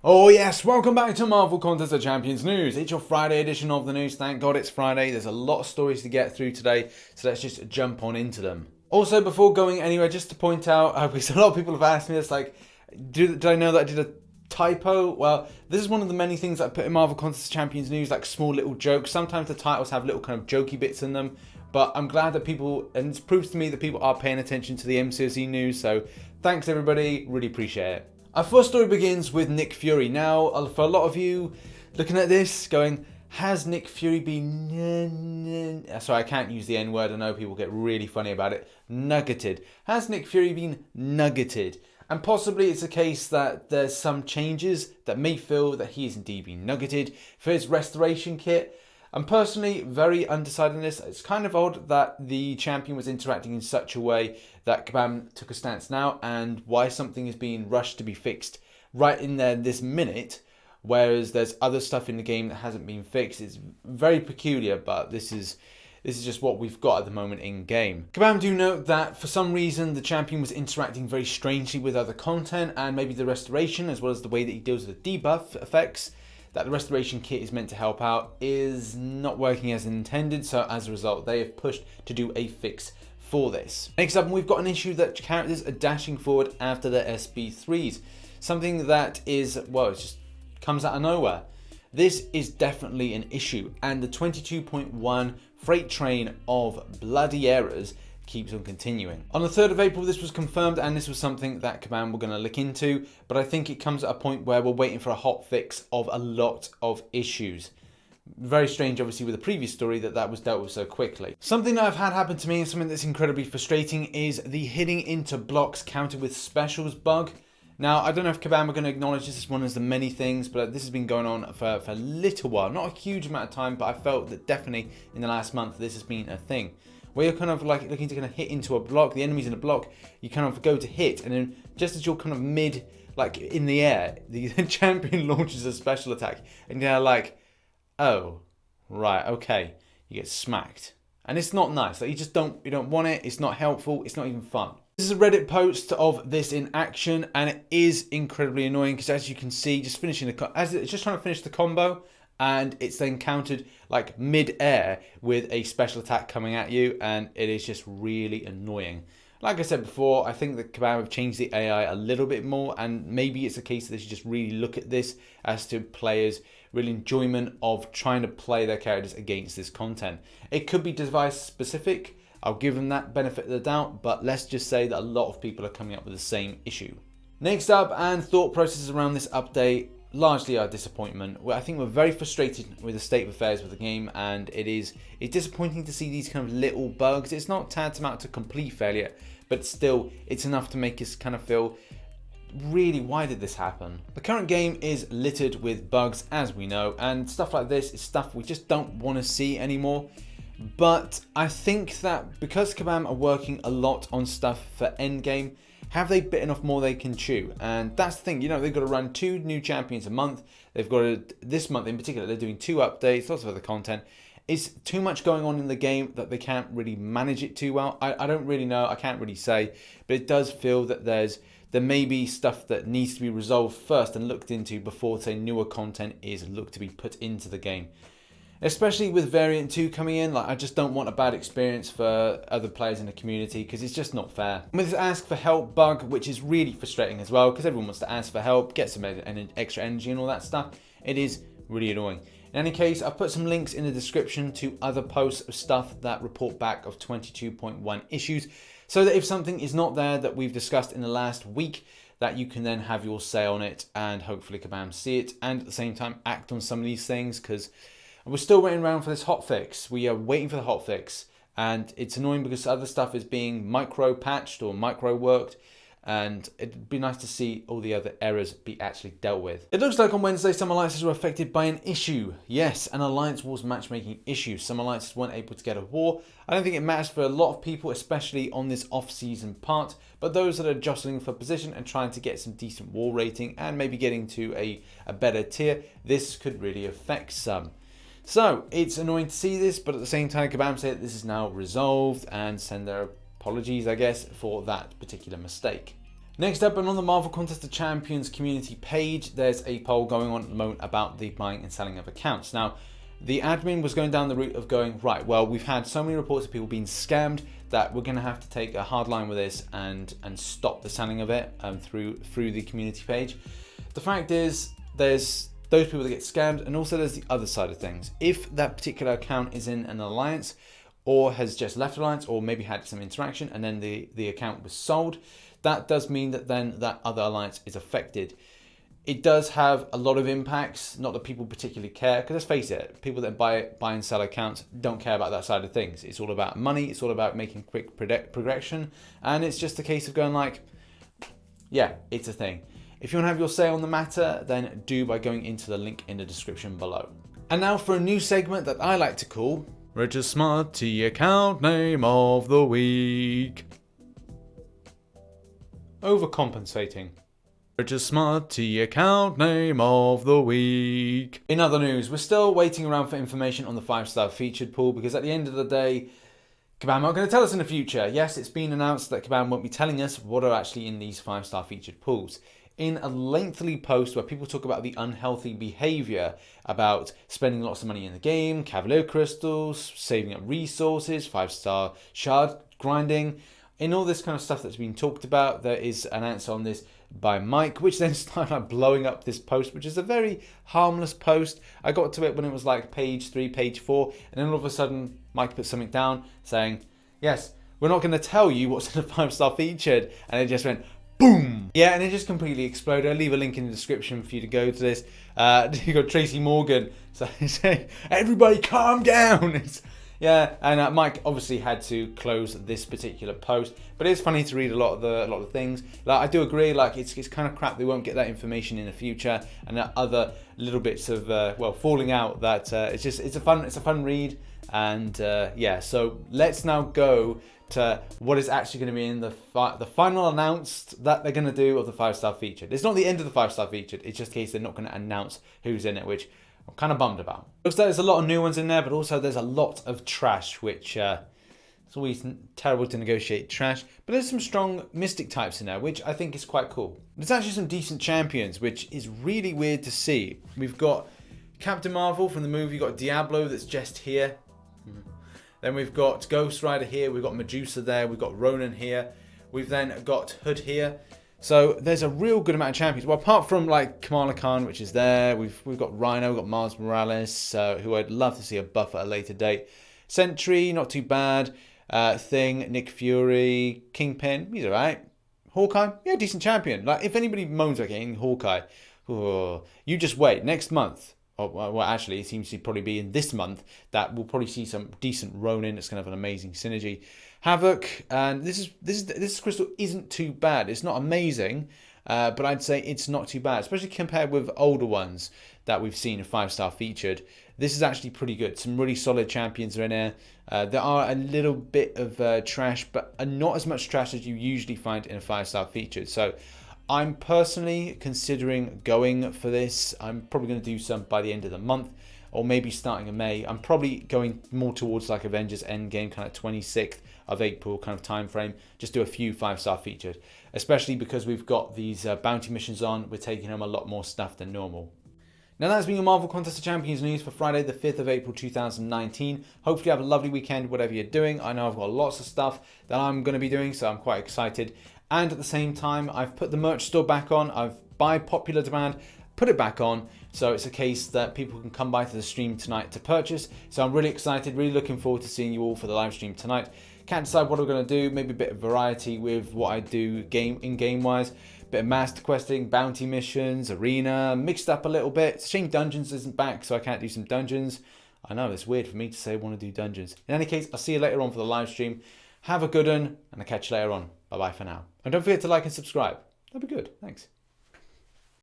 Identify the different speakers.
Speaker 1: Oh yes, welcome back to Marvel Contest of Champions News. It's your Friday edition of the news. Thank God it's Friday. There's a lot of stories to get through today, so let's just jump on into them. Also, before going anywhere, just to point out, because a lot of people have asked me this, like, did I know that I did a typo? Well, this is one of the many things I put in Marvel Contest of Champions News, like small little jokes. Sometimes the titles have little kind of jokey bits in them, but I'm glad that people, and it proves to me that people are paying attention to the MCOC news, so thanks everybody, really appreciate it. Our first story begins with Nick Fury. Now, for a lot of you looking at this, going, has Nick Fury been... Sorry, I can't use the N word. I know people get really funny about it. Nuggeted. Has Nick Fury been nuggeted? And possibly it's a case that there's some changes that may feel that he is indeed being nuggeted for his restoration kit. I'm personally very undecided on this. It's kind of odd that the champion was interacting in such a way that Kabam took a stance now, and why something is being rushed to be fixed right in there this minute, whereas there's other stuff in the game that hasn't been fixed. It's very peculiar, but this is just what we've got at the moment in game. Kabam do note that for some reason the champion was interacting very strangely with other content, and maybe the restoration as well as the way that he deals with the debuff effects that the restoration kit is meant to help out is not working as intended, so as a result they have pushed to do a fix for this. Next up, we've got an issue that characters are dashing forward after their SP3s. Something that is, well, it just comes out of nowhere. This is definitely an issue, and the 22.1 freight train of bloody errors keeps on continuing. On the 3rd of April, this was confirmed, and this was something that Kabam were going to look into, but I think it comes at a point where we're waiting for a hot fix of a lot of issues. Very strange, obviously, with the previous story that was dealt with so quickly. Something that I've had happen to me, and something that's incredibly frustrating, is the hitting into blocks countered with specials bug. Now, I don't know if Kabam are going to acknowledge this as one of the many things, but this has been going on for a little while. Not a huge amount of time, but I felt that definitely in the last month this has been a thing. Where you're kind of like looking to kind of hit into a block, the enemy's in a block, you kind of go to hit, and then just as you're kind of mid, like in the air, the champion launches a special attack, and you're like, oh, right, okay, you get smacked. And it's not nice, like you don't want it, it's not helpful, it's not even fun. This is a Reddit post of this in action, and it is incredibly annoying, because as you can see, just finishing it's just trying to finish the combo, and it's then countered like mid-air with a special attack coming at you, and it is just really annoying. Like I said before, I think that Kabam have changed the AI a little bit more, and maybe it's a case that they should just really look at this as to players' real enjoyment of trying to play their characters against this content. It could be device specific, I'll give them that benefit of the doubt, but let's just say that a lot of people are coming up with the same issue. Next up, and thought processes around this update, largely our disappointment. I think we're very frustrated with the state of affairs with the game, and it's disappointing to see these kind of little bugs. It's not tantamount to complete failure, but still it's enough to make us kind of feel, really, why did this happen? The current game is littered with bugs, as we know, and stuff like this is stuff we just don't want to see anymore. But I think that because Kabam are working a lot on stuff for endgame, have they bitten off more they can chew? And that's the thing, you know, they've got to run 2 new champions a month. They've got to, this month in particular, they're doing 2 updates, lots of other content. It's too much going on in the game that they can't really manage it too well. I don't really know, I can't really say, but it does feel that there may be stuff that needs to be resolved first and looked into before, say, newer content is looked to be put into the game. Especially with Variant 2 coming in, like I just don't want a bad experience for other players in the community, because it's just not fair. With this ask for help bug, which is really frustrating as well, because everyone wants to ask for help, get some extra energy and all that stuff, it is really annoying. In any case, I've put some links in the description to other posts of stuff that report back of 22.1 issues, so that if something is not there that we've discussed in the last week, that you can then have your say on it, and hopefully Kabam see it, and at the same time act on some of these things, because we're still waiting around for this hotfix. We are waiting for the hotfix, and it's annoying because other stuff is being micro patched or micro worked, and it'd be nice to see all the other errors be actually dealt with. It looks like on Wednesday some alliances were affected by an issue. Yes, an alliance wars matchmaking issue. Some alliances weren't able to get a war. I don't think it matters for a lot of people, especially on this off-season part, but those that are jostling for position and trying to get some decent war rating and maybe getting to a better tier, this could really affect some. So it's annoying to see this, but at the same time, Kabam said this is now resolved and send their apologies, I guess, for that particular mistake. Next up, and on the Marvel Contest of Champions community page, there's a poll going on at the moment about the buying and selling of accounts. Now, the admin was going down the route of going, right, well, we've had so many reports of people being scammed that we're going to have to take a hard line with this and stop the selling of it through the community page. The fact is, there's those people that get scammed, and also there's the other side of things. If that particular account is in an alliance or has just left alliance or maybe had some interaction and then the account was sold, that does mean that then that other alliance is affected. It does have a lot of impacts, not that people particularly care, because let's face it, people that buy and sell accounts don't care about that side of things. It's all about money, it's all about making quick progression, and it's just a case of going like, yeah, it's a thing. If you want to have your say on the matter, then do by going into the link in the description below. And now for a new segment that I like to call Rich's Smutty Account Name of the Week. Overcompensating. Rich's Smutty Account Name of the Week. In other news, we're still waiting around for information on the 5-star featured pool, because at the end of the day, Kabam aren't going to tell us in the future. Yes, it's been announced that Kabam won't be telling us what are actually in these 5-star featured pools. In a lengthy post where people talk about the unhealthy behavior about spending lots of money in the game, Cavalier crystals, saving up resources, 5-star shard grinding, in all this kind of stuff that's been talked about, there is an answer on this by Mike, which then started blowing up this post, which is a very harmless post. I got to it when it was like page 3, page 4, and then all of a sudden Mike put something down saying, yes, we're not going to tell you what's in the 5-star featured, and it just went boom. Yeah, and it just completely exploded. I'll leave a link in the description for you to go to this. You got Tracy Morgan saying, everybody calm down. Yeah, and Mike obviously had to close this particular post, but it's funny to read a lot of the things. Like, I do agree, like it's kind of crap they won't get that information in the future, and that other little bits of falling out. That it's a fun read, and yeah. So let's now go to what is actually going to be in the final announced that they're going to do of the 5-star featured. It's not the end of the 5-star featured. It's just a case they're not going to announce who's in it, which I'm kind of bummed about. Looks like there's a lot of new ones in there, but also there's a lot of trash, which it's always terrible to negotiate trash. But there's some strong Mystic types in there, which I think is quite cool. There's actually some decent champions, which is really weird to see. We've got Captain Marvel from the movie, we've got Diablo that's just here. Then we've got Ghost Rider here, we've got Medusa there, we've got Ronan here. We've then got Hood here. So there's a real good amount of champions. Well, apart from like Kamala Khan, which is there, we've got Rhino, we've got Mars Morales, who I'd love to see a buff at a later date. Sentry, not too bad. Thing, Nick Fury, Kingpin, he's alright. Hawkeye, yeah, decent champion. Like, if anybody moans about getting Hawkeye, you just wait. Next month, well, actually, it seems to probably be in this month that we'll probably see some decent Ronin. It's going to have an amazing synergy. Havoc, and this crystal isn't too bad. It's not amazing, but I'd say it's not too bad, especially compared with older ones that we've seen in 5-star featured. This is actually pretty good. Some really solid champions are in here. There are a little bit of trash, but not as much trash as you usually find in a 5-star featured. So I'm personally considering going for this. I'm probably going to do some by the end of the month, or maybe starting in May. I'm probably going more towards like Avengers Endgame, kind of 26th of April kind of time frame. Just do a few 5-star featured, especially because we've got these bounty missions on. We're taking home a lot more stuff than normal. Now that's been your Marvel Contest of Champions news for Friday the 5th of April 2019. Hopefully you have a lovely weekend, whatever you're doing. I know I've got lots of stuff that I'm going to be doing, so I'm quite excited. And at the same time, I've put the merch store back on. I've, by popular demand, put it back on. So it's a case that people can come by to the stream tonight to purchase. So I'm really excited, really looking forward to seeing you all for the live stream tonight. Can't decide what I'm going to do. Maybe a bit of variety with what I do in-game wise. Bit of master questing, bounty missions, arena, mixed up a little bit. It's a shame Dungeons isn't back, so I can't do some dungeons. I know, it's weird for me to say I want to do dungeons. In any case, I'll see you later on for the live stream. Have a good one, and I'll catch you later on. Bye-bye for now. And don't forget to like and subscribe. That'd be good. Thanks.